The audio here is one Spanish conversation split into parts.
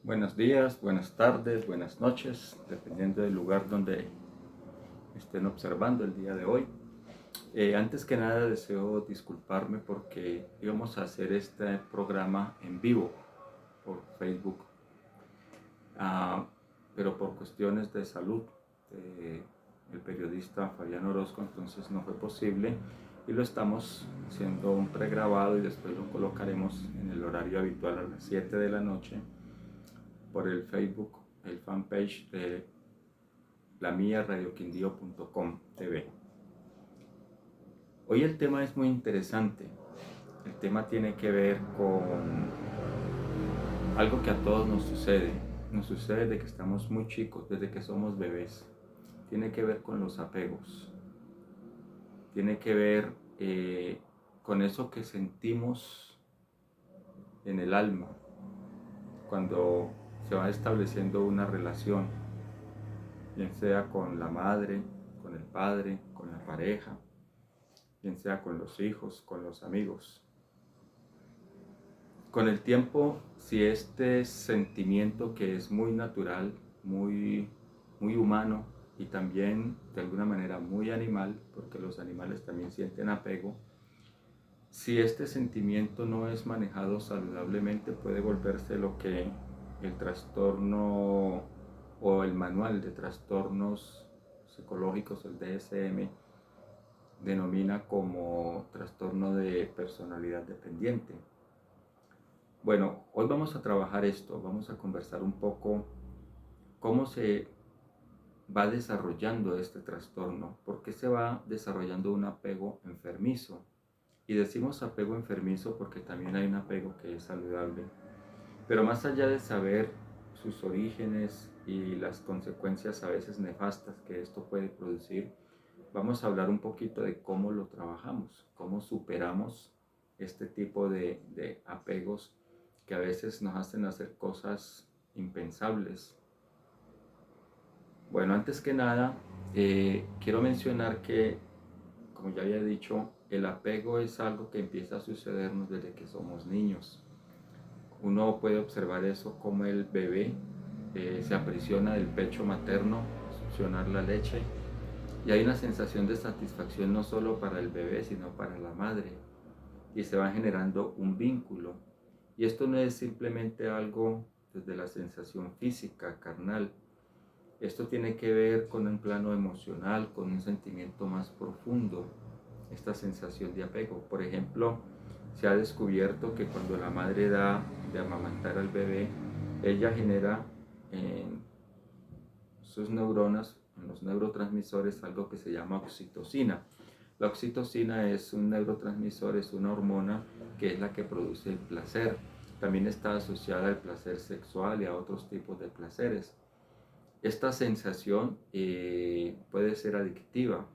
Buenos días, buenas tardes, buenas noches, dependiendo del lugar donde estén observando el día de hoy. Antes que nada deseo disculparme porque íbamos a hacer este programa en vivo por Facebook, ah, pero por cuestiones de salud el periodista Fabián Orozco, entonces no fue posible y lo estamos haciendo un pregrabado y después lo colocaremos en el horario habitual a las 7 de la noche por el Facebook, el fanpage de la mía radioquindío.com TV. Hoy el tema es muy interesante. El tema tiene que ver con algo que a todos nos sucede. Nos sucede desde que estamos muy chicos, desde que somos bebés. Tiene que ver con los apegos. Tiene que ver con eso que sentimos en el alma cuando se va estableciendo una relación, bien sea con la madre, con el padre, con la pareja, bien sea con los hijos, con los amigos. Con el tiempo, si este sentimiento que es muy natural, muy humano y también de alguna manera muy animal, porque los animales también sienten apego, si este sentimiento no es manejado saludablemente puede volverse lo que el trastorno o el manual de trastornos psicológicos, el DSM, denomina como trastorno de personalidad dependiente. Bueno, hoy vamos a trabajar esto, vamos a conversar un poco cómo se va desarrollando este trastorno, por qué se va desarrollando un apego enfermizo. Y decimos apego enfermizo porque también hay un apego que es saludable. Pero más allá de saber sus orígenes y las consecuencias a veces nefastas que esto puede producir, vamos a hablar un poquito de cómo lo trabajamos, cómo superamos este tipo de apegos que a veces nos hacen hacer cosas impensables. Bueno, antes que nada, quiero mencionar que, como ya había dicho, el apego es algo que empieza a sucedernos desde que somos niños. Uno puede observar eso como el bebé se aprisiona del pecho materno, succionar la leche, y hay una sensación de satisfacción no solo para el bebé, sino para la madre, y se va generando un vínculo. Y esto no es simplemente algo desde la sensación física, carnal. Esto tiene que ver con un plano emocional, con un sentimiento más profundo, esta sensación de apego. Por ejemplo, se ha descubierto que cuando la madre da de amamantar al bebé, ella genera en sus neuronas, en los neurotransmisores, algo que se llama oxitocina. La oxitocina es un neurotransmisor, es una hormona que es la que produce el placer. También está asociada al placer sexual y a otros tipos de placeres. Esta sensación puede ser adictiva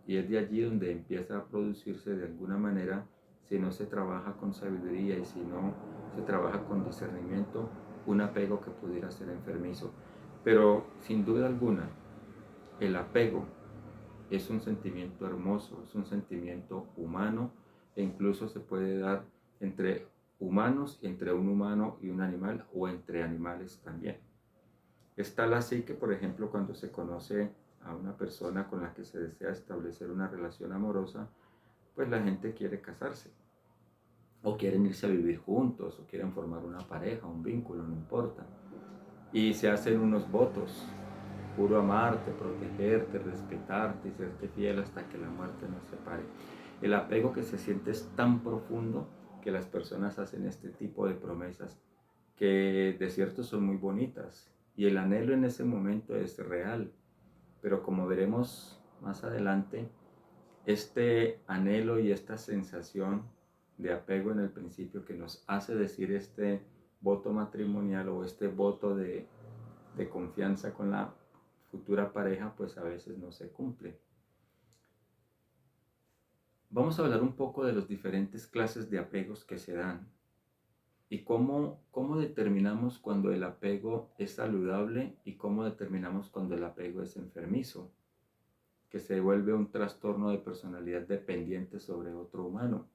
y es de allí donde empieza a producirse de alguna manera, si no se trabaja con sabiduría y si no se trabaja con discernimiento, un apego que pudiera ser enfermizo. Pero sin duda alguna, el apego es un sentimiento hermoso, es un sentimiento humano e incluso se puede dar entre humanos, entre un humano y un animal o entre animales también. Es tal así que, por ejemplo, cuando se conoce a una persona con la que se desea establecer una relación amorosa, pues la gente quiere casarse, o quieren irse a vivir juntos, o quieren formar una pareja, un vínculo, no importa. Y se hacen unos votos, juro amarte, protegerte, respetarte y serte fiel hasta que la muerte nos separe. El apego que se siente es tan profundo que las personas hacen este tipo de promesas que de cierto son muy bonitas y el anhelo en ese momento es real, pero como veremos más adelante, este anhelo y esta sensación de apego en el principio que nos hace decir este voto matrimonial o este voto de confianza con la futura pareja, pues a veces no se cumple. Vamos a hablar un poco de las diferentes clases de apegos que se dan y cómo determinamos cuando el apego es saludable y cómo determinamos cuando el apego es enfermizo, que se vuelve un trastorno de personalidad dependiente sobre otro humano.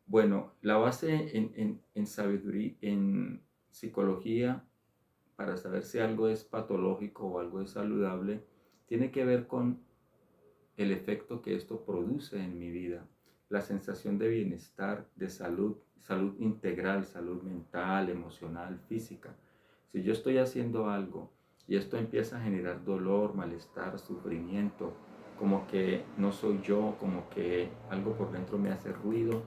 Bueno, la base en sabiduría, en psicología, para saber si algo es patológico o algo es saludable, tiene que ver con el efecto que esto produce en mi vida, la sensación de bienestar, de salud, salud integral, salud mental, emocional, física. Si yo estoy haciendo algo y esto empieza a generar dolor, malestar, sufrimiento, como que no soy yo, como que algo por dentro me hace ruido,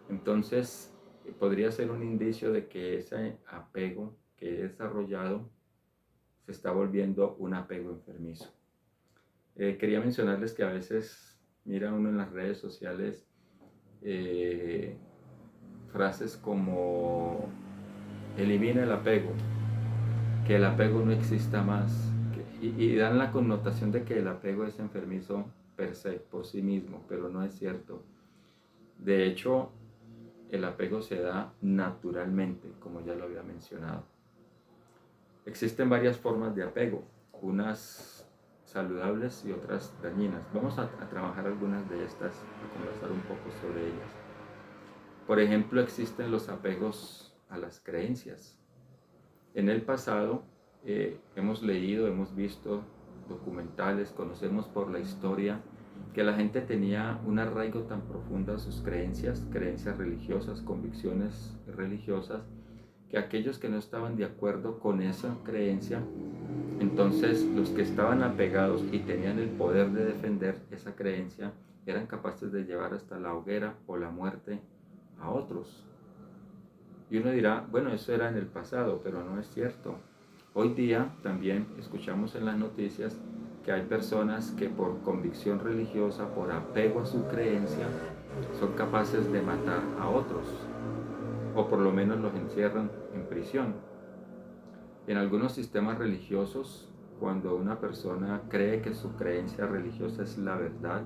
entonces podría ser un indicio de que ese apego que he desarrollado se está volviendo un apego enfermizo. Quería mencionarles que a veces mira uno en las redes sociales eh, frases como elimina el apego, que el apego no exista más, y dan la connotación de que el apego es enfermizo per se, por sí mismo, pero no es cierto. De hecho, el apego se da naturalmente, como ya lo había mencionado. Existen varias formas de apego, unas saludables y otras dañinas. Vamos a trabajar algunas de estas, a conversar un poco sobre ellas. Por ejemplo, existen los apegos a las creencias. En el pasado hemos leído, hemos visto documentales, conocemos por la historia que la gente tenía un arraigo tan profundo a sus creencias, creencias religiosas, convicciones religiosas, que aquellos que no estaban de acuerdo con esa creencia, entonces los que estaban apegados y tenían el poder de defender esa creencia, eran capaces de llevar hasta la hoguera o la muerte a otros. Y uno dirá, bueno, eso era en el pasado, pero no es cierto. Hoy día también escuchamos en las noticias que hay personas que por convicción religiosa, por apego a su creencia, son capaces de matar a otros, o por lo menos los encierran en prisión. En algunos sistemas religiosos, cuando una persona cree que su creencia religiosa es la verdad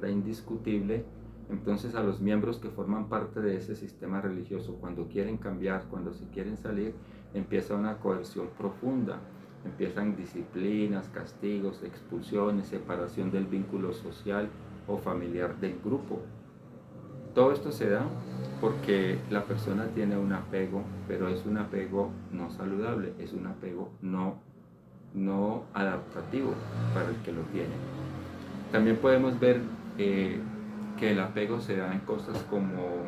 indiscutible, entonces a los miembros que forman parte de ese sistema religioso, cuando quieren cambiar, cuando se quieren salir, empieza una coerción profunda. Empiezan disciplinas, castigos, expulsiones, separación del vínculo social o familiar del grupo. Todo esto se da porque la persona tiene un apego, pero es un apego no saludable, es un apego no adaptativo para el que lo tiene. También podemos ver que el apego se da en cosas como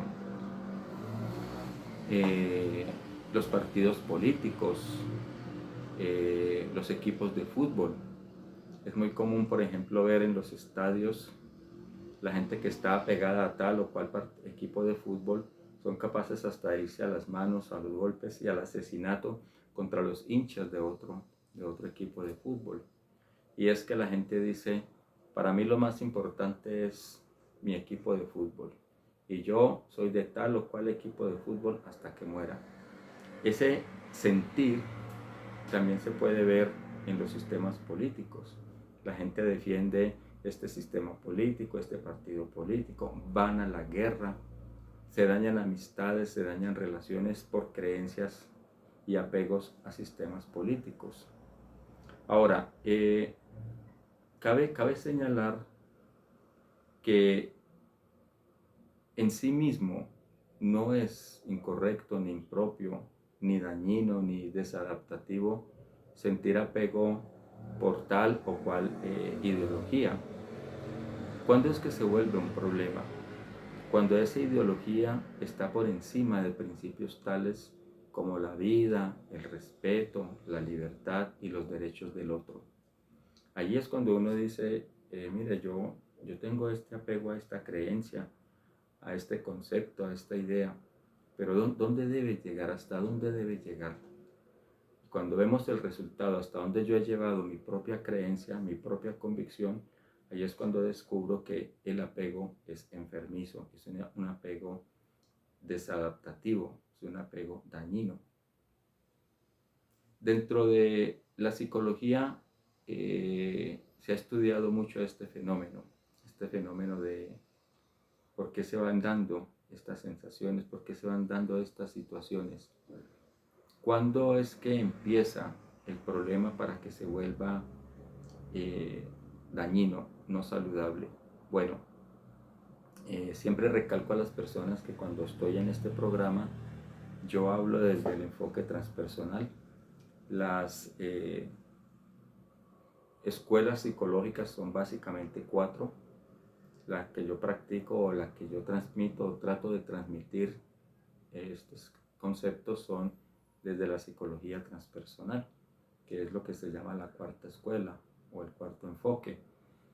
los partidos políticos, los equipos de fútbol. Es muy común, por ejemplo, ver en los estadios la gente que está apegada a tal o cual equipo de fútbol son capaces hasta de irse a las manos, a los golpes y al asesinato contra los hinchas de otro equipo de fútbol. Y es que la gente dice, para mí lo más importante es mi equipo de fútbol y yo soy de tal o cual equipo de fútbol hasta que muera. Ese sentir también se puede ver en los sistemas políticos. La gente defiende este sistema político, este partido político, van a la guerra, se dañan amistades, se dañan relaciones por creencias y apegos a sistemas políticos. Ahora, cabe señalar que en sí mismo no es incorrecto, ni impropio, ni dañino, ni desadaptativo sentir apego por tal o cual ideología. ¿Cuándo es que se vuelve un problema? Cuando esa ideología está por encima de principios tales como la vida, el respeto, la libertad y los derechos del otro. Allí es cuando uno dice, mire, yo tengo este apego a esta creencia, a este concepto, a esta idea, pero ¿dónde debe llegar? ¿Hasta dónde debe llegar? Cuando vemos el resultado, hasta dónde yo he llevado mi propia creencia, mi propia convicción, ahí es cuando descubro que el apego es enfermizo, es un apego desadaptativo, es un apego dañino. Dentro de la psicología se ha estudiado mucho este fenómeno de por qué se van dando estas sensaciones, por qué se van dando estas situaciones. ¿Cuándo es que empieza el problema para que se vuelva dañino, no saludable? Bueno, siempre recalco a las personas que cuando estoy en este programa Yo hablo desde el enfoque transpersonal. Las escuelas psicológicas son básicamente 4. La que yo practico o la que yo transmito o trato de transmitir estos conceptos son desde la psicología transpersonal, que es lo que se llama la 4ª escuela o el 4º enfoque.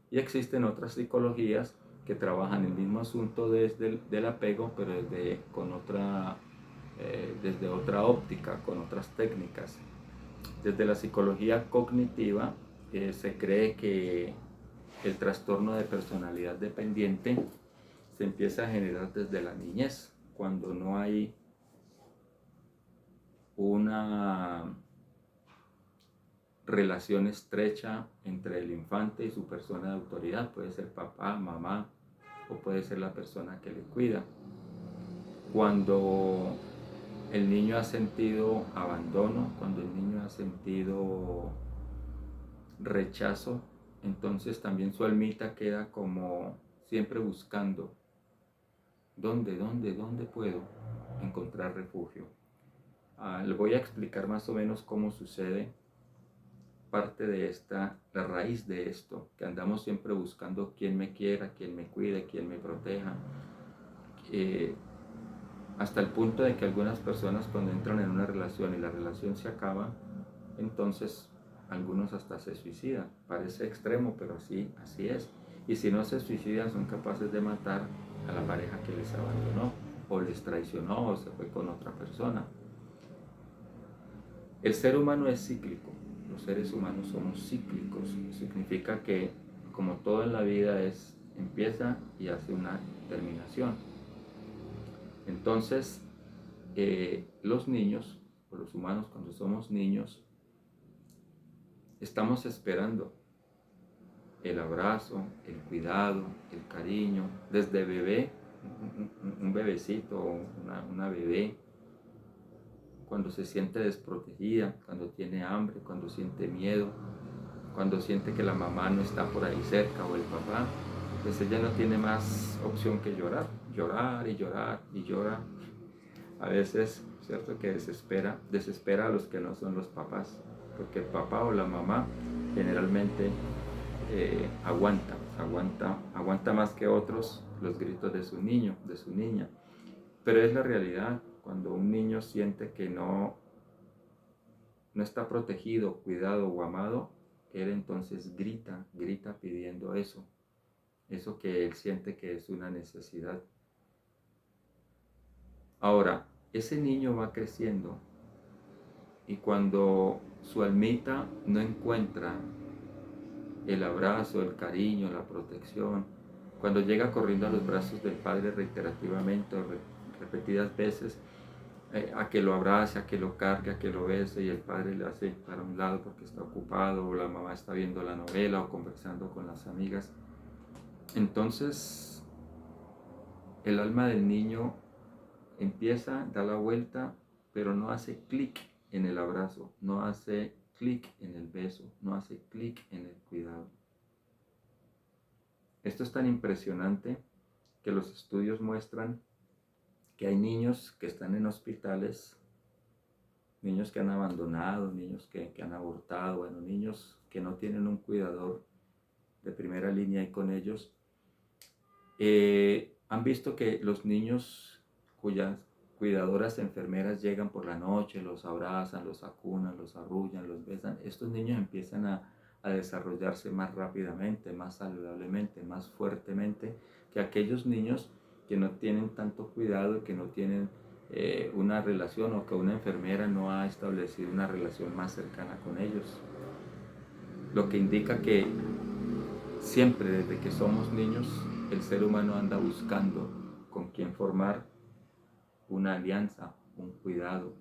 Y existen otras psicologías que trabajan el mismo asunto desde el apego, pero desde otra óptica, con otras técnicas. Desde la psicología cognitiva se cree que el trastorno de personalidad dependiente se empieza a generar desde la niñez, cuando no hay una relación estrecha entre el infante y su persona de autoridad. Puede ser papá, mamá, o puede ser la persona que le cuida. Cuando el niño ha sentido abandono, cuando el niño ha sentido rechazo, entonces también su almita queda como siempre buscando dónde puedo encontrar refugio. Le voy a explicar más o menos cómo sucede parte de la raíz de esto, que andamos siempre buscando quién me quiera, quién me cuide, quién me proteja. Hasta el punto de que algunas personas, cuando entran en una relación y la relación se acaba, entonces algunos hasta se suicidan. Parece extremo, pero así es. Y si no se suicidan, son capaces de matar a la pareja que les abandonó, o les traicionó, o se fue con otra persona. El ser humano es cíclico. Los seres humanos somos cíclicos. Significa que, como todo en la vida, empieza y hace una terminación. Entonces, los niños, o los humanos cuando somos niños, estamos esperando el abrazo, el cuidado, el cariño, desde bebé, un bebecito, una bebé, cuando se siente desprotegida, cuando tiene hambre, cuando siente miedo, cuando siente que la mamá no está por ahí cerca o el papá, pues ella no tiene más opción que llorar y llorar y llora. A veces, cierto que desespera a los que no son los papás, porque el papá o la mamá generalmente aguanta más que otros los gritos de su niño, de su niña. Pero es la realidad. Cuando un niño siente que no está protegido, cuidado o amado, él entonces grita pidiendo eso que él siente que es una necesidad. Ahora, ese niño va creciendo y cuando su almita no encuentra el abrazo, el cariño, la protección, cuando llega corriendo a los brazos del padre reiterativamente o repetidas veces, a que lo abrace, a que lo cargue, a que lo bese, y el padre le hace para un lado porque está ocupado, o la mamá está viendo la novela o conversando con las amigas, entonces el alma del niño empieza, da la vuelta, pero no hace clic en el abrazo, no hace clic en el beso, no hace clic en el cuidado. Esto es tan impresionante que los estudios muestran que hay niños que están en hospitales, niños que han abandonado, niños que han abortado, bueno, niños que no tienen un cuidador de primera línea ahí con ellos. Han visto que los niños cuyas cuidadoras enfermeras llegan por la noche, los abrazan, los acunan, los arrullan, los besan, estos niños empiezan a desarrollarse más rápidamente, más saludablemente, más fuertemente que aquellos niños que no tienen tanto cuidado, que no tienen una relación, o que una enfermera no ha establecido una relación más cercana con ellos. Lo que indica que siempre, desde que somos niños, el ser humano anda buscando con quién formar una alianza, un cuidado.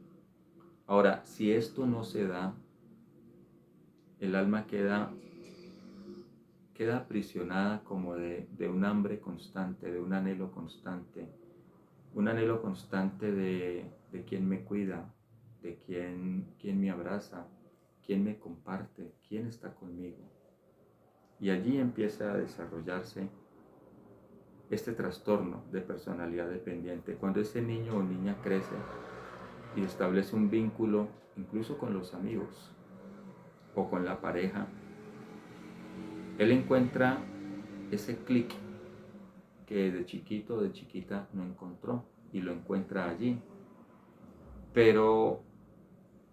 Ahora, si esto no se da, el alma queda aprisionada como de un hambre constante, de un anhelo constante de quien me cuida, de quien me abraza, quien me comparte, quien está conmigo. Y allí empieza a desarrollarse este trastorno de personalidad dependiente. Cuando ese niño o niña crece, y establece un vínculo incluso con los amigos o con la pareja, él encuentra ese clic que de chiquito o de chiquita no encontró y lo encuentra allí, pero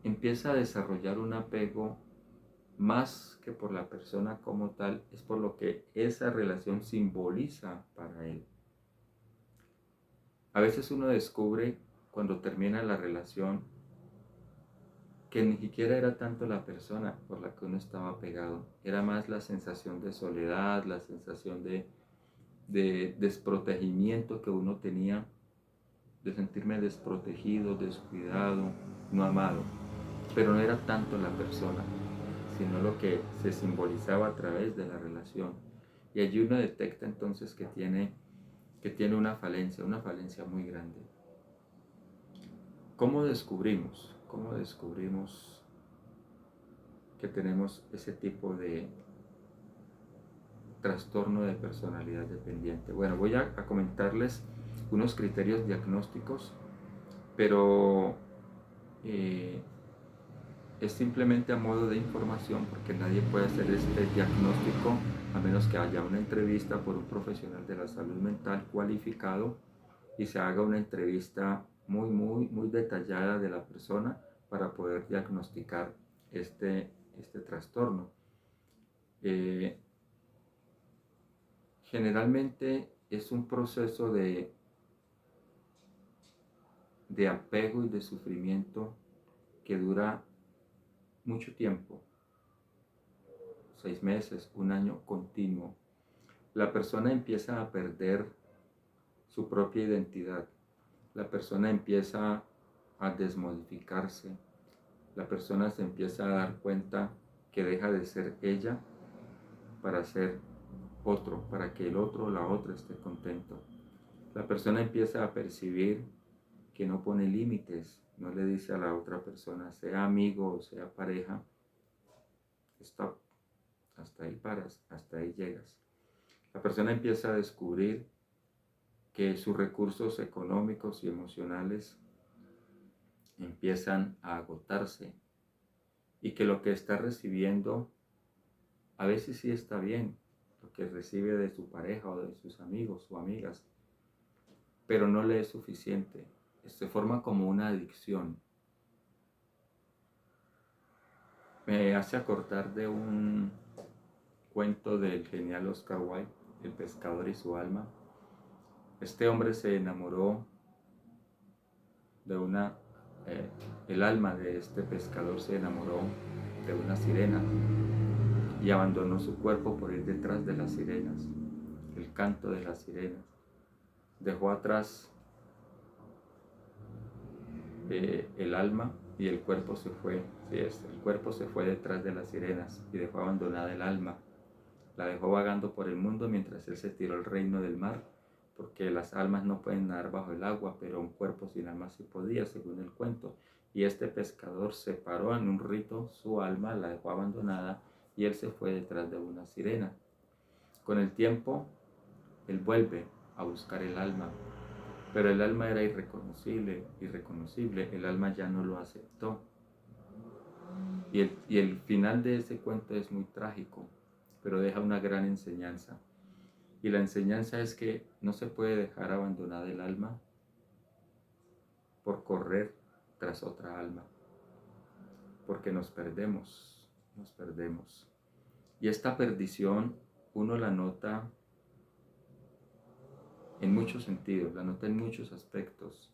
empieza a desarrollar un apego más que por la persona como tal, es por lo que esa relación simboliza para él. A veces uno descubre cuando termina la relación que ni siquiera era tanto la persona por la que uno estaba pegado, era más la sensación de soledad, la sensación de desprotegimiento que uno tenía, de sentirme desprotegido, descuidado, no amado. Pero no era tanto la persona, sino lo que se simbolizaba a través de la relación. Y allí uno detecta entonces que tiene una falencia muy grande. ¿Cómo descubrimos? ¿Cómo descubrimos que tenemos ese tipo de trastorno de personalidad dependiente? Bueno, voy a comentarles unos criterios diagnósticos, pero es simplemente a modo de información porque nadie puede hacer este diagnóstico a menos que haya una entrevista por un profesional de la salud mental cualificado y se haga una entrevista muy detallada de la persona para poder diagnosticar este trastorno. Generalmente es un proceso de apego y de sufrimiento que dura mucho tiempo, 6 meses, un año continuo. La persona empieza a perder su propia identidad, la persona empieza a desmodificarse, la persona se empieza a dar cuenta que deja de ser ella para ser otro, para que el otro o la otra esté contento. La persona empieza a percibir que no pone límites, no le dice a la otra persona, sea amigo o sea pareja, stop, hasta ahí paras, hasta ahí llegas. La persona empieza a descubrir que sus recursos económicos y emocionales empiezan a agotarse y que lo que está recibiendo a veces sí está bien, lo que recibe de su pareja o de sus amigos o amigas, pero no le es suficiente. Se forma como una adicción. Me hace acordar de un cuento del genial Oscar Wilde, El pescador y su alma. Este hombre se enamoró de el alma de este pescador se enamoró de una sirena y abandonó su cuerpo por ir detrás de las sirenas, el canto de las sirenas. Dejó atrás el alma y el cuerpo se fue. El cuerpo se fue detrás de las sirenas y dejó abandonada el alma. La dejó vagando por el mundo mientras él se tiró al reino del mar, porque las almas no pueden nadar bajo el agua, pero un cuerpo sin alma sí podía, según el cuento. Y este pescador separó en un rito su alma, la dejó abandonada y él se fue detrás de una sirena. Con el tiempo, él vuelve a buscar el alma, pero el alma era irreconocible, el alma ya no lo aceptó. Y el final de ese cuento es muy trágico, pero deja una gran enseñanza. Y la enseñanza es que no se puede dejar abandonada el alma por correr tras otra alma, porque nos perdemos. Y esta perdición uno la nota en muchos sentidos, la nota en muchos aspectos,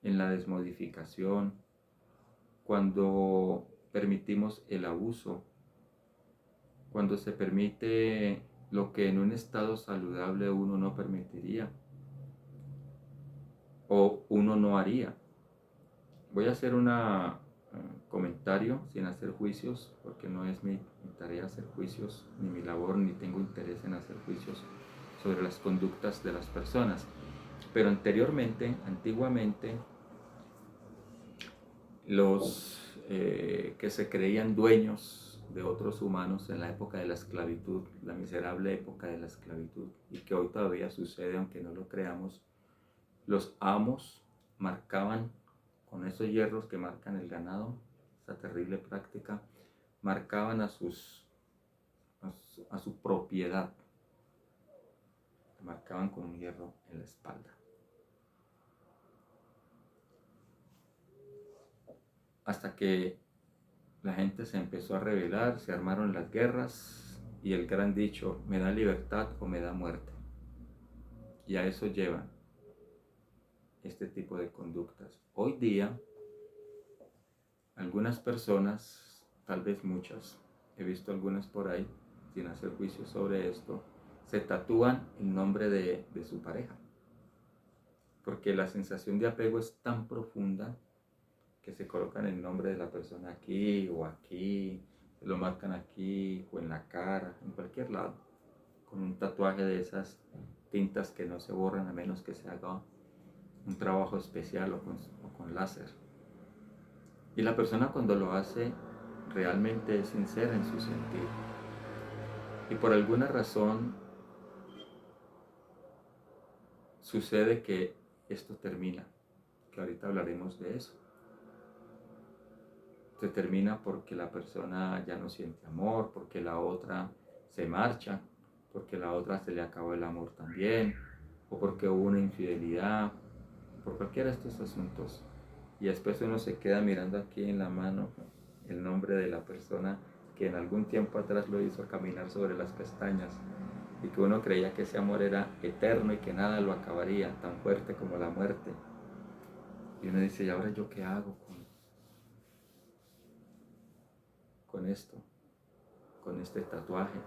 en la desmodificación, cuando permitimos el abuso, cuando se permite lo que en un estado saludable uno no permitiría o uno no haría. Voy a hacer un comentario sin hacer juicios, porque no es mi tarea hacer juicios, ni mi labor, ni tengo interés en hacer juicios sobre las conductas de las personas. Pero antiguamente, los que se creían dueños de otros humanos en la época de la esclavitud, la miserable época de la esclavitud, y que hoy todavía sucede aunque no lo creamos, los amos marcaban con esos hierros que marcan el ganado, esa terrible práctica, marcaban a su propiedad, marcaban con un hierro en la espalda. Hasta que la gente se empezó a rebelar, se armaron las guerras y el gran dicho, me da libertad o me da muerte. Y a eso llevan este tipo de conductas. Hoy día, algunas personas, tal vez muchas, he visto algunas por ahí, sin hacer juicio sobre esto, se tatúan el nombre de su pareja. Porque la sensación de apego es tan profunda que se colocan el nombre de la persona aquí, lo marcan aquí o en la cara, en cualquier lado, con un tatuaje de esas tintas que no se borran a menos que se haga un trabajo especial o con láser. Y la persona cuando lo hace realmente es sincera en su sentir. Y por alguna razón sucede que esto termina, que ahorita hablaremos de eso. Se termina porque la persona ya no siente amor, porque la otra se marcha, porque la otra se le acabó el amor también, o porque hubo una infidelidad, por cualquiera de estos asuntos. Y después uno se queda mirando aquí en la mano el nombre de la persona que en algún tiempo atrás lo hizo caminar sobre las pestañas y que uno creía que ese amor era eterno y que nada lo acabaría, tan fuerte como la muerte. Y uno dice, ¿y ahora yo qué hago con esto? Con este tatuaje?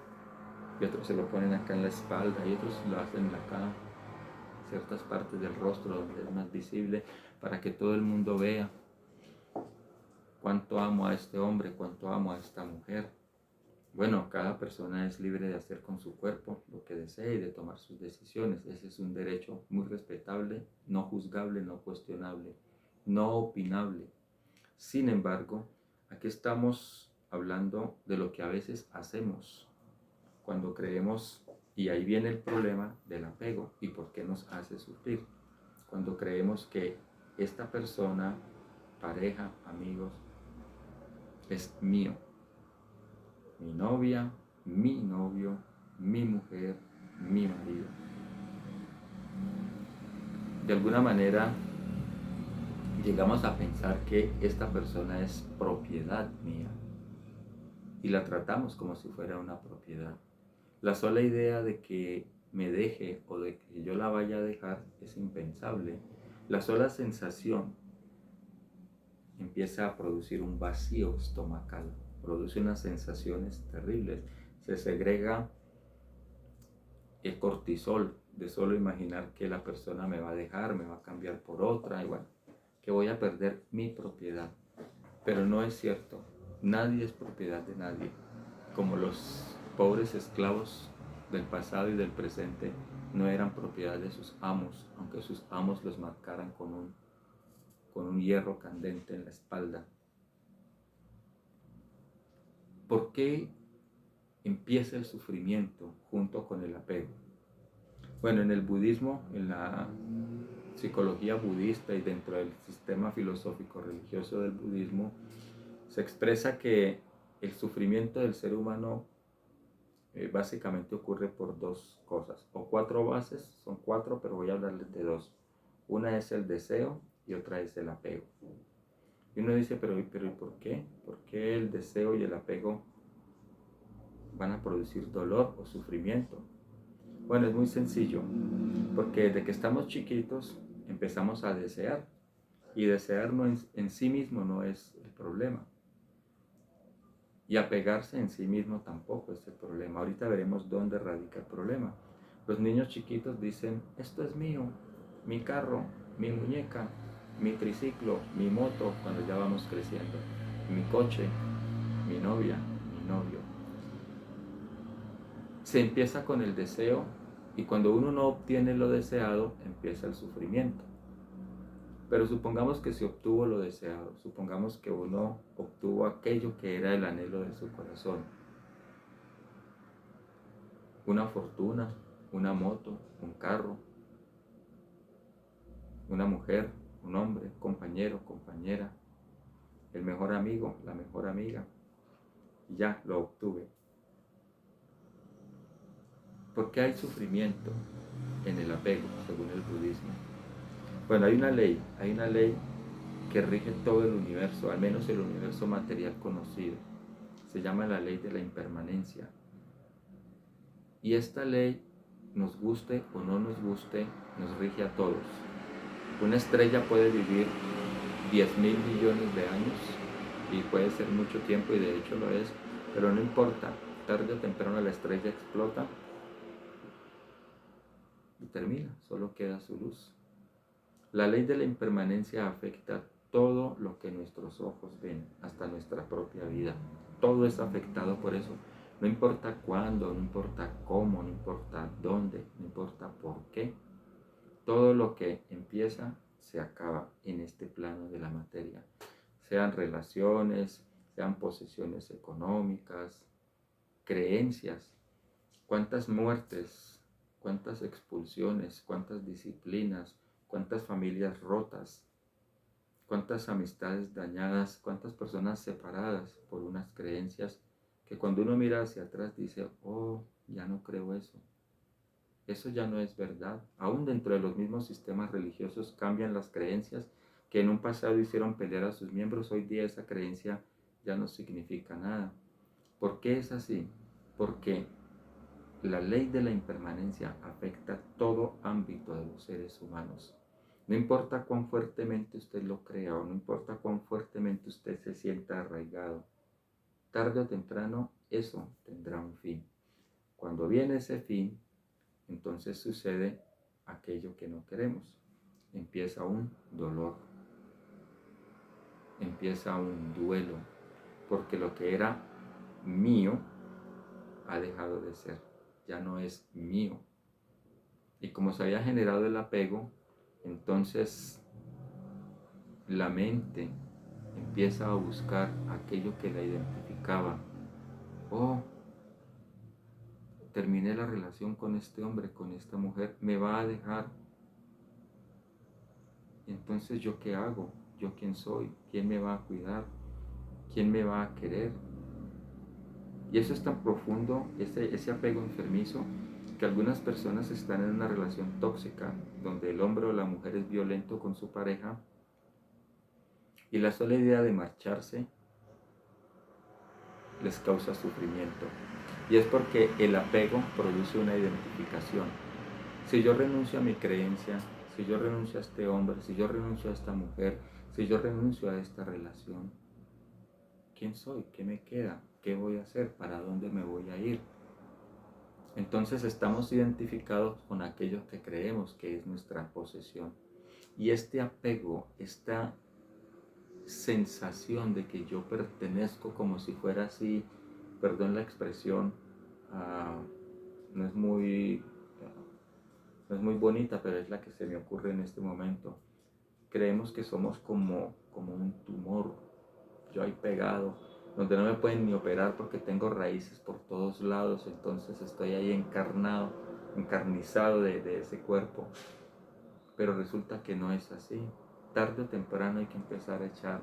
Y otros se lo ponen acá en la espalda y otros lo hacen acá, ciertas partes del rostro donde es más visible, para que todo el mundo vea cuánto amo a este hombre, cuánto amo a esta mujer. Bueno, cada persona es libre de hacer con su cuerpo lo que desee y de tomar sus decisiones. Ese es un derecho muy respetable, no juzgable, no cuestionable, no opinable. Sin embargo, aquí estamos hablando de lo que a veces hacemos cuando creemos, y ahí viene el problema del apego y por qué nos hace sufrir. Cuando creemos que esta persona, pareja, amigos, es mío, mi novia, mi novio, mi mujer, mi marido. De alguna manera llegamos a pensar que esta persona es propiedad mía y la tratamos como si fuera una propiedad. La sola idea de que me deje o de que yo la vaya a dejar es impensable. La sola sensación empieza a producir un vacío estomacal, produce unas sensaciones terribles. Se segrega el cortisol de solo imaginar que la persona me va a dejar, me va a cambiar por otra y bueno, que voy a perder mi propiedad. Pero no es cierto, nadie es propiedad de nadie. Como los pobres esclavos del pasado y del presente no eran propiedad de sus amos, aunque sus amos los marcaran con un hierro candente en la espalda. ¿Por qué empieza el sufrimiento junto con el apego? Bueno, en el budismo, en la psicología budista y dentro del sistema filosófico religioso del budismo, se expresa que el sufrimiento del ser humano básicamente ocurre por dos cosas, o cuatro bases, son cuatro, pero voy a hablarles de dos. Una es el deseo y otra es el apego. Y uno dice, pero ¿y por qué? ¿Por qué el deseo y el apego van a producir dolor o sufrimiento? Bueno, es muy sencillo, porque desde que estamos chiquitos empezamos a desear, y desear no en sí mismo no es el problema, y apegarse en sí mismo tampoco es el problema. Ahorita veremos dónde radica el problema. Los niños chiquitos dicen, esto es mío, mi carro, mi muñeca, mi triciclo, mi moto, cuando ya vamos creciendo, mi coche, mi novia, mi novio. Se empieza con el deseo y cuando uno no obtiene lo deseado, empieza el sufrimiento. Pero supongamos que se obtuvo lo deseado, supongamos que uno obtuvo aquello que era el anhelo de su corazón. Una fortuna, una moto, un carro, una mujer, un hombre, compañero, compañera, el mejor amigo, la mejor amiga. Y ya lo obtuve. ¿Por qué hay sufrimiento en el apego, según el budismo? Bueno, hay una ley que rige todo el universo, al menos el universo material conocido. Se llama la ley de la impermanencia. Y esta ley, nos guste o no nos guste, nos rige a todos. Una estrella puede vivir 10.000 millones de años y puede ser mucho tiempo, y de hecho lo es, pero no importa, tarde o temprano la estrella explota y termina, solo queda su luz. La ley de la impermanencia afecta todo lo que nuestros ojos ven, hasta nuestra propia vida. Todo es afectado por eso. No importa cuándo, no importa cómo, no importa dónde, no importa por qué. Todo lo que empieza se acaba en este plano de la materia. Sean relaciones, sean posesiones económicas, creencias. ¿Cuántas muertes, cuántas expulsiones, cuántas disciplinas, cuántas familias rotas, cuántas amistades dañadas, cuántas personas separadas por unas creencias que cuando uno mira hacia atrás dice, oh, ya no creo eso. Eso ya no es verdad. Aún dentro de los mismos sistemas religiosos cambian las creencias que en un pasado hicieron pelear a sus miembros. Hoy día esa creencia ya no significa nada. ¿Por qué es así? Porque la ley de la impermanencia afecta todo ámbito de los seres humanos. No importa cuán fuertemente usted lo crea o no importa cuán fuertemente usted se sienta arraigado, tarde o temprano eso tendrá un fin. Cuando viene ese fin, entonces sucede aquello que no queremos. Empieza un dolor, empieza un duelo, porque lo que era mío ha dejado de ser, ya no es mío. Y como se había generado el apego, entonces la mente empieza a buscar aquello que la identificaba. Oh, terminé la relación con este hombre, con esta mujer, me va a dejar. Entonces, ¿yo qué hago? ¿Yo quién soy? ¿Quién me va a cuidar? ¿Quién me va a querer? Y eso es tan profundo, ese apego enfermizo, que algunas personas están en una relación tóxica, donde el hombre o la mujer es violento con su pareja, y la sola idea de marcharse les causa sufrimiento. Y es porque el apego produce una identificación. Si yo renuncio a mi creencia, si yo renuncio a este hombre, si yo renuncio a esta mujer, si yo renuncio a esta relación, ¿quién soy? ¿Qué me queda? ¿Qué voy a hacer? ¿Para dónde me voy a ir? Entonces estamos identificados con aquello que creemos que es nuestra posesión. Y este apego, esta sensación de que yo pertenezco como si fuera así, perdón la expresión, no es muy no es muy bonita, pero es la que se me ocurre en este momento. Creemos que somos como un tumor, yo ahí pegado, donde no me pueden ni operar porque tengo raíces por todos lados, entonces estoy ahí encarnado, encarnizado de ese cuerpo. Pero resulta que no es así. Tarde o temprano hay que empezar a echar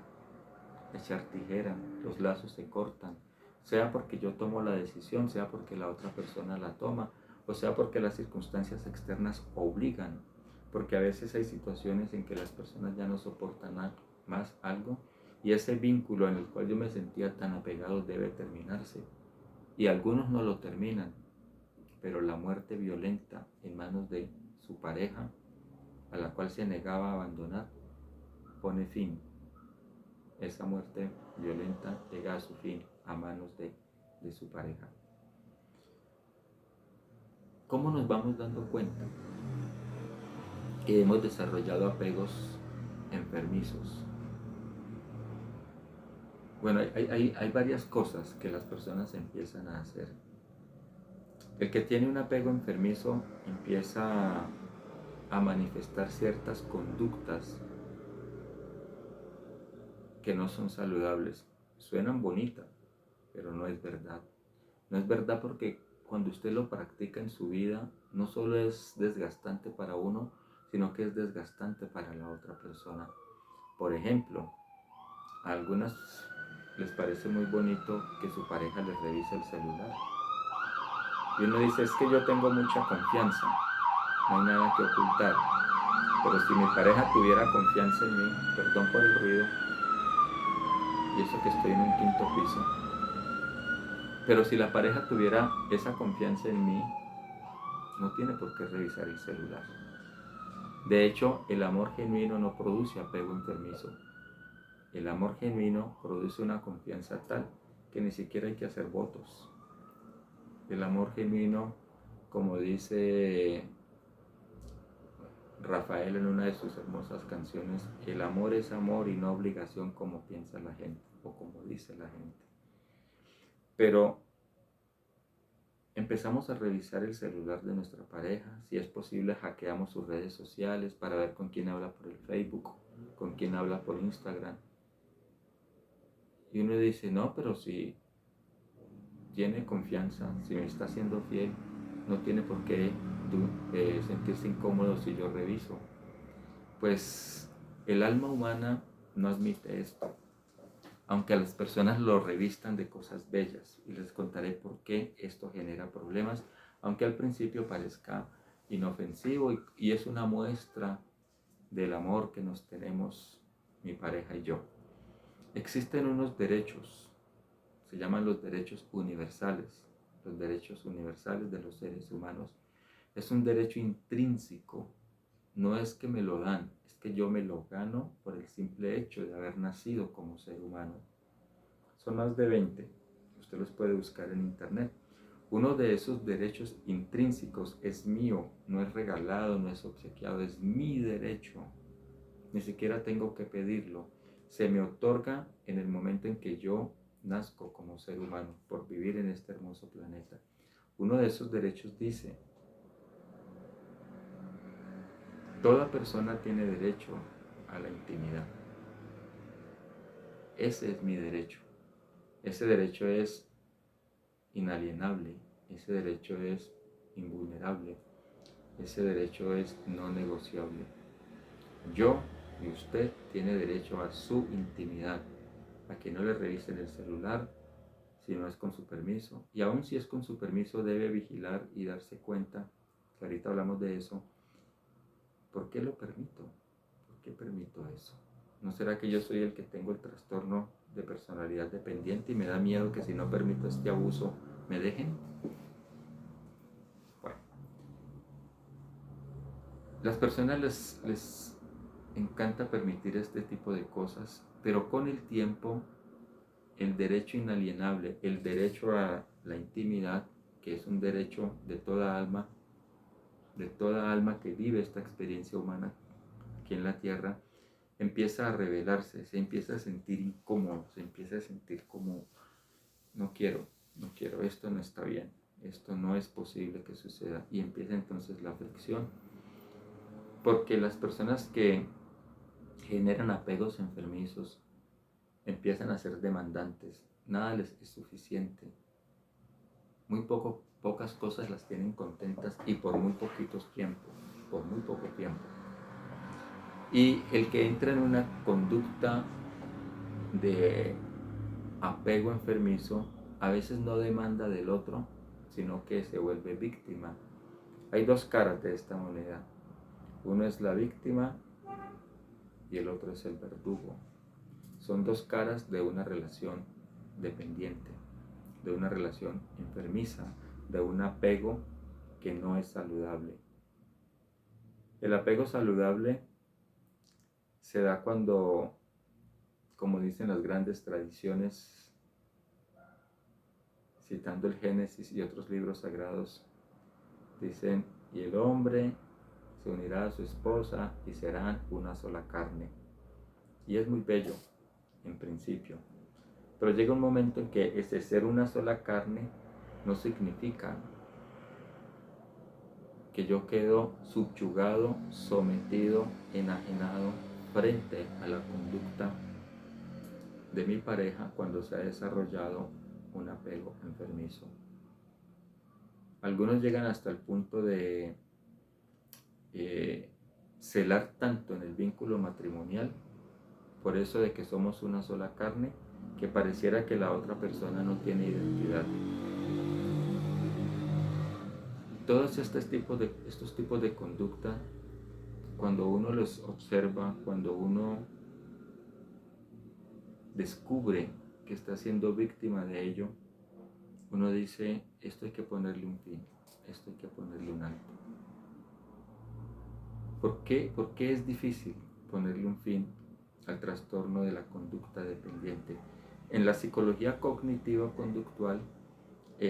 tijera, los lazos se cortan, sea porque yo tomo la decisión, sea porque la otra persona la toma, o sea porque las circunstancias externas obligan, porque a veces hay situaciones en que las personas ya no soportan más algo y ese vínculo en el cual yo me sentía tan apegado debe terminarse. Y algunos no lo terminan, pero la muerte violenta en manos de su pareja, a la cual se negaba a abandonar, pone fin. Esa muerte violenta llega a su fin a manos de su pareja. ¿Cómo nos vamos dando cuenta que hemos desarrollado apegos enfermizos? Bueno, hay varias cosas que las personas empiezan a hacer. El que tiene un apego enfermizo empieza a manifestar ciertas conductas que no son saludables. Suenan bonitas, pero no es verdad. No es verdad porque cuando usted lo practica en su vida, no solo es desgastante para uno, sino que es desgastante para la otra persona. Por ejemplo, a algunas les parece muy bonito que su pareja les revise el celular. Y uno dice, es que yo tengo mucha confianza, no hay nada que ocultar. Pero si mi pareja tuviera confianza en mí, perdón por el ruido, y eso que estoy en un quinto piso, pero si la pareja tuviera esa confianza en mí, no tiene por qué revisar el celular. De hecho, el amor genuino no produce apego enfermizo. El amor genuino produce una confianza tal que ni siquiera hay que hacer votos. El amor genuino, como dice Rafael en una de sus hermosas canciones, el amor es amor y no obligación como piensa la gente o como dice la gente. Pero empezamos a revisar el celular de nuestra pareja, si es posible hackeamos sus redes sociales para ver con quién habla por el Facebook, con quién habla por Instagram. Y uno dice, no, pero si tiene confianza, si me está siendo fiel, no tiene por qué sentirse incómodo si yo reviso. Pues el alma humana no admite esto, aunque las personas lo revistan de cosas bellas, y les contaré por qué esto genera problemas, aunque al principio parezca inofensivo y es una muestra del amor que nos tenemos mi pareja y yo. Existen unos derechos, se llaman los derechos universales de los seres humanos. Es un derecho intrínseco, no es que me lo dan, es que yo me lo gano por el simple hecho de haber nacido como ser humano. Son más de 20, usted los puede buscar en internet. Uno de esos derechos intrínsecos es mío, no es regalado, no es obsequiado, es mi derecho. Ni siquiera tengo que pedirlo. Se me otorga en el momento en que yo nazco como ser humano por vivir en este hermoso planeta. Uno de esos derechos dice, toda persona tiene derecho a la intimidad. Ese es mi derecho. Ese derecho es inalienable. Ese derecho es invulnerable. Ese derecho es no negociable. Yo y usted tiene derecho a su intimidad, a que no le revisen el celular si no es con su permiso. Y aun si es con su permiso, debe vigilar y darse cuenta, que ahorita hablamos de eso, ¿por qué lo permito? ¿Por qué permito eso? ¿No será que yo soy el que tengo el trastorno de personalidad dependiente y me da miedo que si no permito este abuso me dejen? Bueno, las personas les encanta permitir este tipo de cosas, pero con el tiempo el derecho inalienable, el derecho a la intimidad, que es un derecho de toda alma que vive esta experiencia humana aquí en la tierra, empieza a revelarse, se empieza a sentir incómodo, se empieza a sentir como, no quiero, esto no está bien, esto no es posible que suceda, y empieza entonces la fricción, porque las personas que generan apegos enfermizos empiezan a ser demandantes, nada les es suficiente, pocas cosas las tienen contentas y por muy poco tiempo. Y el que entra en una conducta de apego enfermizo a veces no demanda del otro, sino que se vuelve víctima. Hay dos caras de esta moneda. Uno es la víctima y el otro es el verdugo. Son dos caras de una relación dependiente, de una relación enfermiza, de un apego que no es saludable. El apego saludable se da cuando, como dicen las grandes tradiciones, citando el Génesis y otros libros sagrados, dicen, y el hombre se unirá a su esposa y serán una sola carne. Y es muy bello, en principio. Pero llega un momento en que ese ser una sola carne no significa que yo quedo subyugado, sometido, enajenado frente a la conducta de mi pareja cuando se ha desarrollado un apego enfermizo. Algunos llegan hasta el punto de celar tanto en el vínculo matrimonial, por eso de que somos una sola carne, que pareciera que la otra persona no tiene identidad. Todos estos tipos de conducta, cuando uno los observa, cuando uno descubre que está siendo víctima de ello, uno dice, esto hay que ponerle un fin, esto hay que ponerle un alto. ¿Por qué es difícil ponerle un fin al trastorno de la conducta dependiente? En la psicología cognitiva conductual,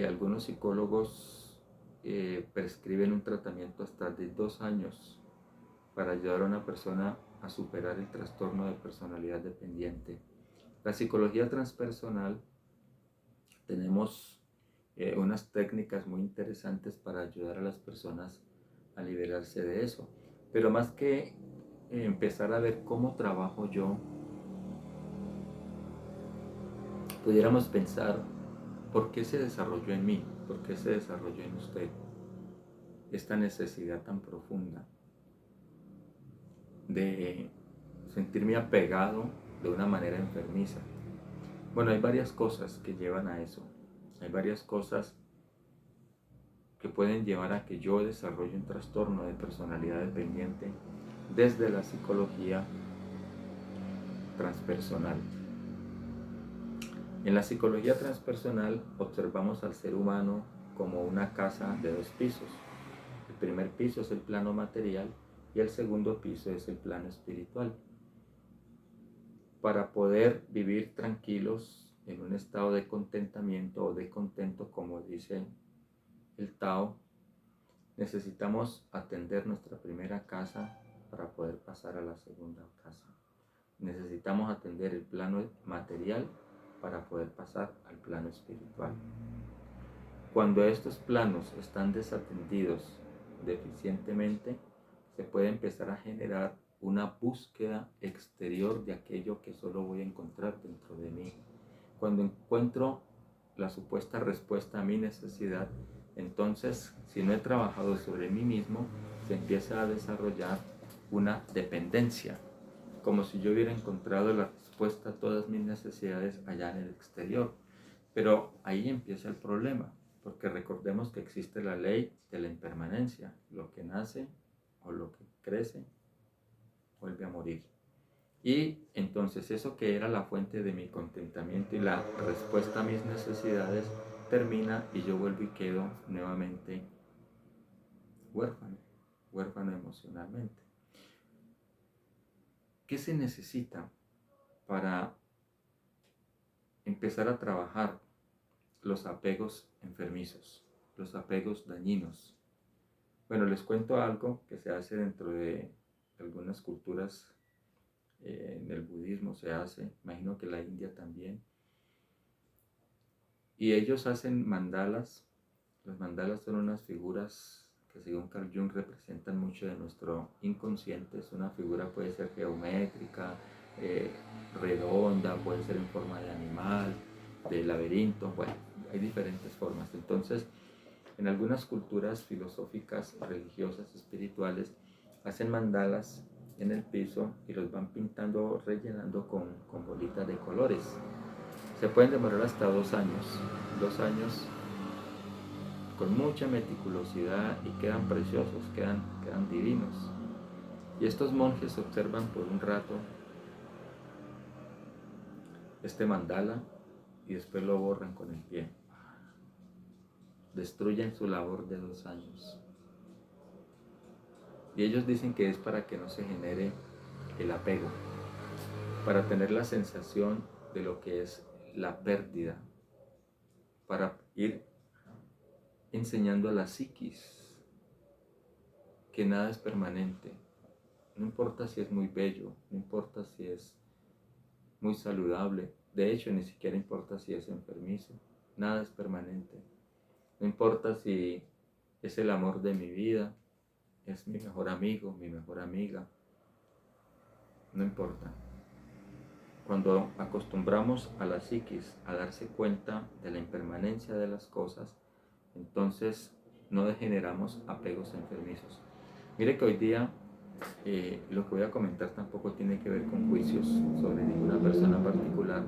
algunos psicólogos prescriben un tratamiento hasta de 2 años para ayudar a una persona a superar el trastorno de personalidad dependiente. La psicología transpersonal, tenemos unas técnicas muy interesantes para ayudar a las personas a liberarse de eso. Pero más que empezar a ver cómo trabajo yo, pudiéramos pensar, ¿por qué se desarrolló en mí? ¿Por qué se desarrolló en usted esta necesidad tan profunda de sentirme apegado de una manera enfermiza? Bueno, hay varias cosas que llevan a eso. Hay varias cosas que pueden llevar a que yo desarrolle un trastorno de personalidad dependiente desde la psicología transpersonal. En la psicología transpersonal observamos al ser humano como una casa de 2 pisos. El primer piso es el plano material y el segundo piso es el plano espiritual. Para poder vivir tranquilos en un estado de contentamiento o de contento, como dice el Tao, necesitamos atender nuestra primera casa para poder pasar a la segunda casa. Necesitamos atender el plano material para poder pasar al plano espiritual. Cuando estos planos están desatendidos deficientemente, se puede empezar a generar una búsqueda exterior de aquello que solo voy a encontrar dentro de mí. Cuando encuentro la supuesta respuesta a mi necesidad, entonces, si no he trabajado sobre mí mismo, se empieza a desarrollar una dependencia, como si yo hubiera encontrado la respuesta a todas mis necesidades allá en el exterior. Pero ahí empieza el problema, porque recordemos que existe la ley de la impermanencia. Lo que nace o lo que crece vuelve a morir. Y entonces eso que era la fuente de mi contentamiento y la respuesta a mis necesidades termina y yo vuelvo y quedo nuevamente huérfano emocionalmente. ¿Qué se necesita para empezar a trabajar los apegos enfermizos, los apegos dañinos? Bueno, les cuento algo que se hace dentro de algunas culturas. En el budismo se hace, imagino que la India también. Y ellos hacen mandalas. Los mandalas son unas figuras que según Carl Jung representan mucho de nuestro inconsciente. Es una figura, puede ser geométrica, redonda, puede ser en forma de animal, de laberinto, bueno, hay diferentes formas. Entonces, en algunas culturas filosóficas, religiosas, espirituales, hacen mandalas en el piso y los van pintando, rellenando con bolitas de colores. Se pueden demorar hasta 2 años. 2 años con mucha meticulosidad y quedan preciosos, quedan divinos. Y estos monjes observan por un rato este mandala y después lo borran con el pie. Destruyen su labor de 2 años. Y ellos dicen que es para que no se genere el apego, para tener la sensación de lo que es la pérdida, para ir enseñando a la psiquis que nada es permanente. No importa si es muy bello, no importa si es muy saludable, de hecho ni siquiera importa si es enfermizo, nada es permanente. No importa si es el amor de mi vida, es mi mejor amigo, mi mejor amiga, no importa. Cuando acostumbramos a la psiquis a darse cuenta de la impermanencia de las cosas, entonces no degeneramos apegos enfermizos. Mire que hoy día lo que voy a comentar tampoco tiene que ver con juicios sobre ninguna persona particular.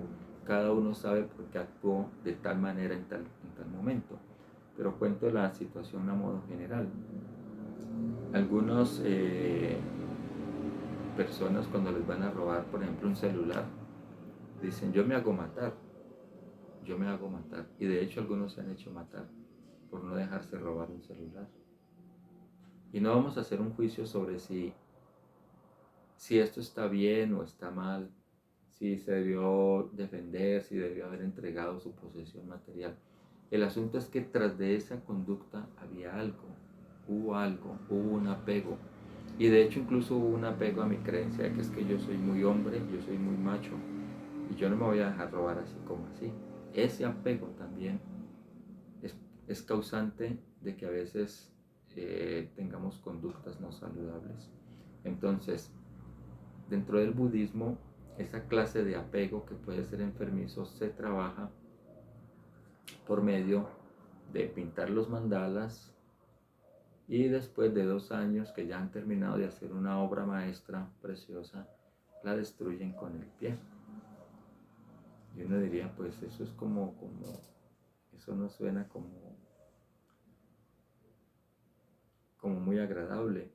Cada uno sabe por qué actuó de tal manera en tal momento. Pero cuento la situación a modo general. Algunas personas cuando les van a robar, por ejemplo, un celular, dicen, yo me hago matar, yo me hago matar. Y de hecho algunos se han hecho matar por no dejarse robar un celular. Y no vamos a hacer un juicio sobre si esto está bien o está mal, si se debió defender, si debió haber entregado su posesión material. El asunto es que tras de esa conducta había algo, hubo un apego. Y de hecho incluso hubo un apego a mi creencia de que es que yo soy muy hombre, yo soy muy macho y yo no me voy a dejar robar así como así. Ese apego también es causante de que a veces tengamos conductas no saludables. Entonces, dentro del budismo, esa clase de apego que puede ser enfermizo se trabaja por medio de pintar los mandalas y después de 2 años que ya han terminado de hacer una obra maestra preciosa, la destruyen con el pie. Y uno diría, pues eso es como eso no suena como muy agradable.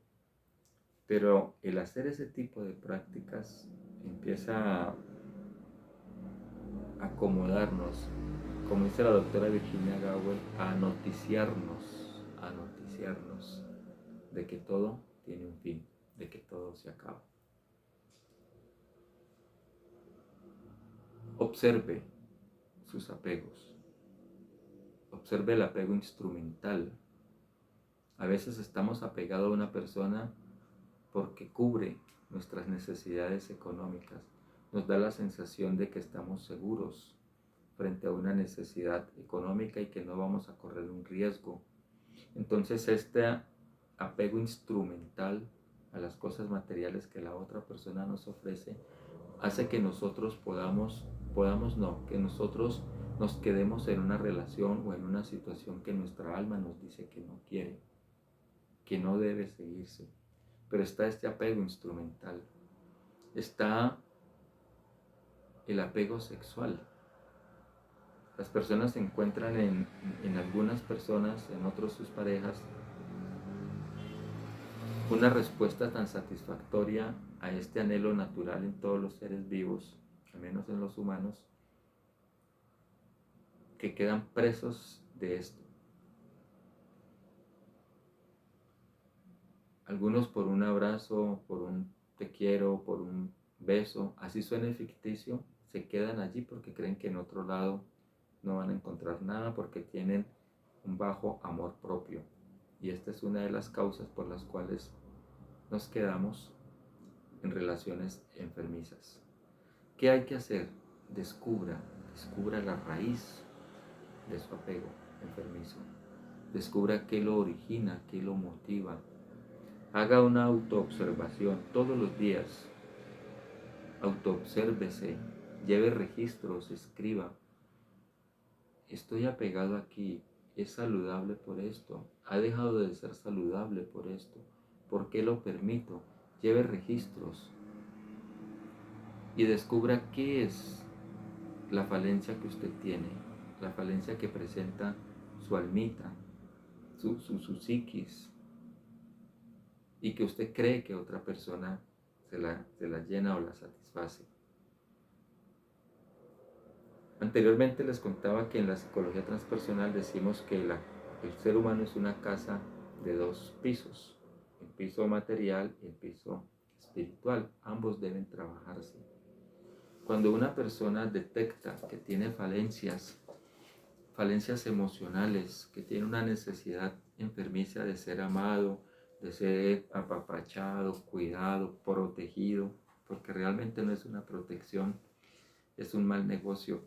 Pero el hacer ese tipo de prácticas empieza a acomodarnos, como dice la doctora Virginia Gowell, a noticiarnos de que todo tiene un fin, de que todo se acaba. Observe sus apegos, observe el apego instrumental. A veces estamos apegados a una persona porque cubre nuestras necesidades económicas, nos da la sensación de que estamos seguros frente a una necesidad económica y que no vamos a correr un riesgo. Entonces este apego instrumental a las cosas materiales que la otra persona nos ofrece hace que nosotros que nosotros nos quedemos en una relación o en una situación que nuestra alma nos dice que no quiere, que no debe seguirse. Pero está este apego instrumental, está el apego sexual. Las personas se encuentran en algunas personas, en otros sus parejas, una respuesta tan satisfactoria a este anhelo natural en todos los seres vivos, al menos en los humanos, que quedan presos de esto. Algunos por un abrazo, por un te quiero, por un beso, así suene ficticio, se quedan allí porque creen que en otro lado no van a encontrar nada porque tienen un bajo amor propio. Y esta es una de las causas por las cuales nos quedamos en relaciones enfermizas. ¿Qué hay que hacer? Descubra la raíz de su apego enfermizo. Descubra qué lo origina, qué lo motiva. Haga una autoobservación todos los días. Autoobsérvese, lleve registros, escriba. Estoy apegado aquí, es saludable por esto, ha dejado de ser saludable por esto. ¿Por qué lo permito? Lleve registros y descubra qué es la falencia que usted tiene, la falencia que presenta su almita, su psiquis, y que usted cree que otra persona se la llena o la satisface. Anteriormente les contaba que en la psicología transpersonal decimos que el ser humano es una casa de 2 pisos, el piso material y el piso espiritual. Ambos deben trabajarse. Cuando una persona detecta que tiene falencias emocionales, que tiene una necesidad enfermiza de ser amado, de ser apapachado, cuidado, protegido, porque realmente no es una protección, es un mal negocio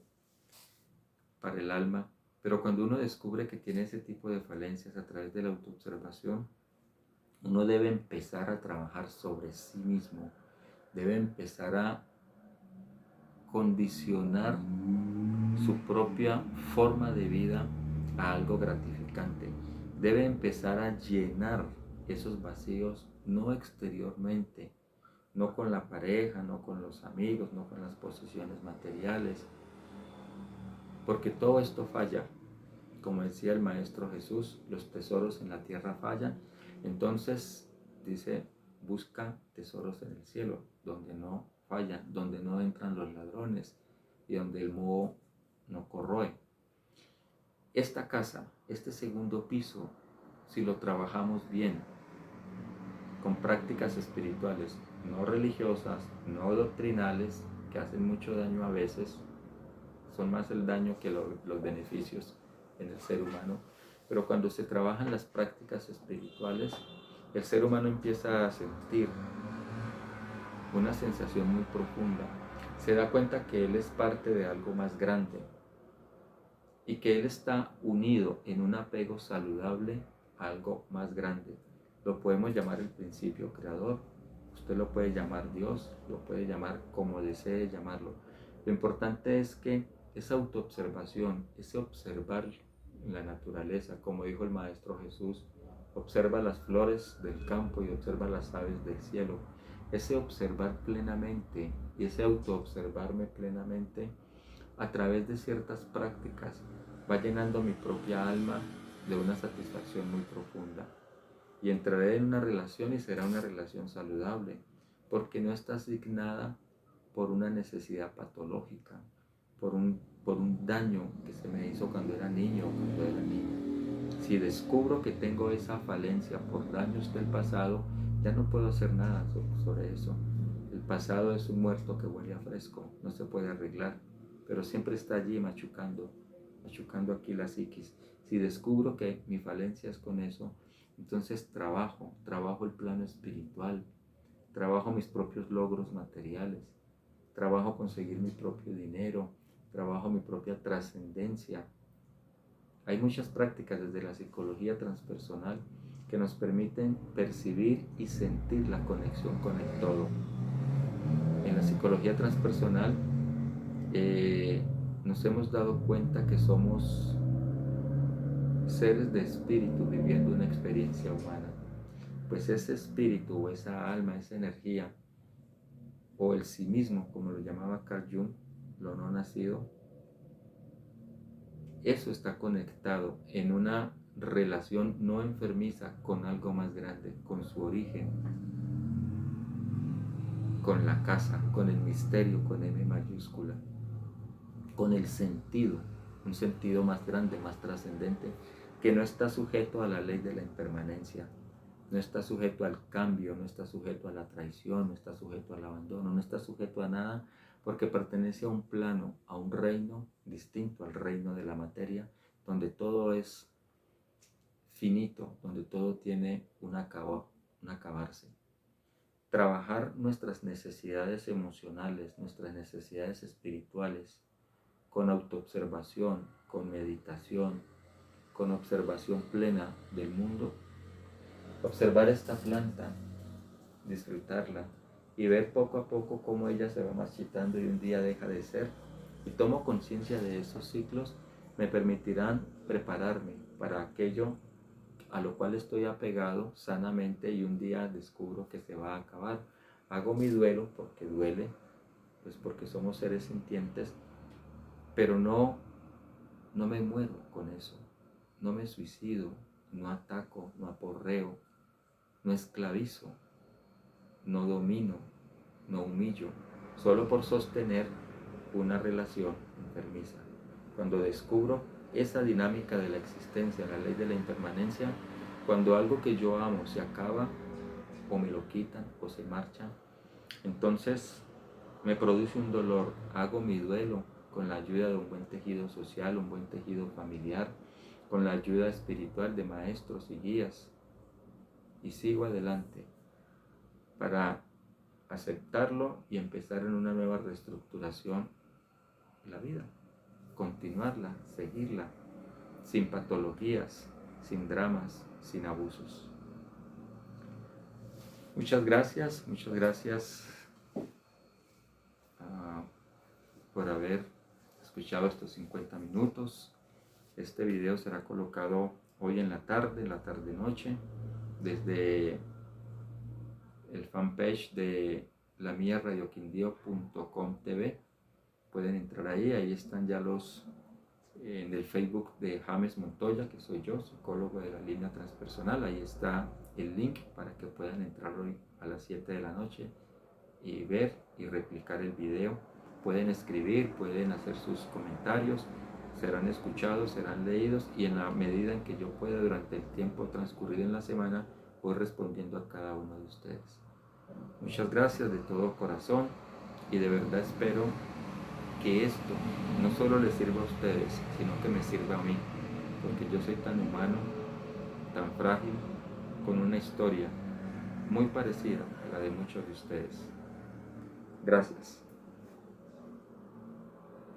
para el alma. Pero cuando uno descubre que tiene ese tipo de falencias a través de la autoobservación, uno debe empezar a trabajar sobre sí mismo, debe empezar a condicionar su propia forma de vida a algo gratificante. Debe empezar a llenar esos vacíos no exteriormente, no con la pareja, no con los amigos, no con las posesiones materiales, porque todo esto falla. Como decía el Maestro Jesús, los tesoros en la tierra fallan. Entonces, dice, busca tesoros en el cielo, donde no fallan, donde no entran los ladrones y donde el moho no corroe. Esta casa, este segundo piso, si lo trabajamos bien, con prácticas espirituales, no religiosas, no doctrinales, que hacen mucho daño a veces, son más el daño que los beneficios en el ser humano, pero cuando se trabajan las prácticas espirituales, el ser humano empieza a sentir una sensación muy profunda, se da cuenta que él es parte de algo más grande y que él está unido en un apego saludable a algo más grande. Lo podemos llamar el principio creador, usted lo puede llamar Dios, lo puede llamar como desee llamarlo. Lo importante es que esa autoobservación, ese observar la naturaleza, como dijo el Maestro Jesús, observa las flores del campo y observa las aves del cielo. Ese observar plenamente y ese autoobservarme plenamente a través de ciertas prácticas va llenando mi propia alma de una satisfacción muy profunda. Y entraré en una relación y será una relación saludable, porque no está asignada por una necesidad patológica, por un daño que se me hizo cuando era niño o cuando era niña. Si descubro que tengo esa falencia por daños del pasado, ya no puedo hacer nada sobre eso. El pasado es un muerto que huele a fresco, no se puede arreglar, pero siempre está allí machucando aquí la psiquis. Si descubro que mi falencia es con eso, entonces trabajo el plano espiritual, trabajo mis propios logros materiales, trabajo conseguir mi propio dinero, trabajo mi propia trascendencia. Hay muchas prácticas desde la psicología transpersonal que nos permiten percibir y sentir la conexión con el todo. En la psicología transpersonal nos hemos dado cuenta que somos seres de espíritu viviendo una experiencia humana. Pues ese espíritu o esa alma, esa energía, o el sí mismo, como lo llamaba Carl Jung, lo no nacido, eso está conectado en una relación no enfermiza con algo más grande, con su origen, con la casa, con el misterio, con M mayúscula, con el sentido, un sentido más grande, más trascendente, que no está sujeto a la ley de la impermanencia, no está sujeto al cambio, no está sujeto a la traición, no está sujeto al abandono, no está sujeto a nada, porque pertenece a un plano, a un reino distinto al reino de la materia, donde todo es finito, donde todo tiene un acabarse. Trabajar nuestras necesidades emocionales, nuestras necesidades espirituales, con autoobservación, con meditación, con observación plena del mundo. Observar esta planta, disfrutarla y ver poco a poco cómo ella se va marchitando y un día deja de ser. Y tomo conciencia de esos ciclos, me permitirán prepararme para aquello a lo cual estoy apegado sanamente y un día descubro que se va a acabar. Hago mi duelo porque duele, pues porque somos seres sintientes, pero no me muero con eso, no me suicido, no ataco, no aporreo, no esclavizo, no domino, no humillo, solo por sostener una relación enfermiza. Cuando descubro esa dinámica de la existencia, la ley de la impermanencia, cuando algo que yo amo se acaba, o me lo quitan, o se marcha, entonces me produce un dolor, hago mi duelo con la ayuda de un buen tejido social, un buen tejido familiar, con la ayuda espiritual de maestros y guías, y sigo adelante para aceptarlo y empezar en una nueva reestructuración la vida, continuarla, seguirla, sin patologías, sin dramas, sin abusos. Muchas gracias por haber escuchado estos 50 minutos. Este video será colocado hoy en la tarde noche, desde el fanpage de la mía radioquindío.com TV. Pueden entrar ahí están ya en el Facebook de James Montoya, que soy yo, psicólogo de la línea transpersonal. Ahí está el link para que puedan entrar hoy a las 7 de la noche y ver y replicar el video. Pueden escribir, pueden hacer sus comentarios, serán escuchados, serán leídos, y en la medida en que yo pueda durante el tiempo transcurrido en la semana, voy respondiendo a cada uno de ustedes. Muchas gracias de todo corazón, y de verdad espero que esto no solo les sirva a ustedes, sino que me sirva a mí, porque yo soy tan humano, tan frágil, con una historia muy parecida a la de muchos de ustedes. Gracias.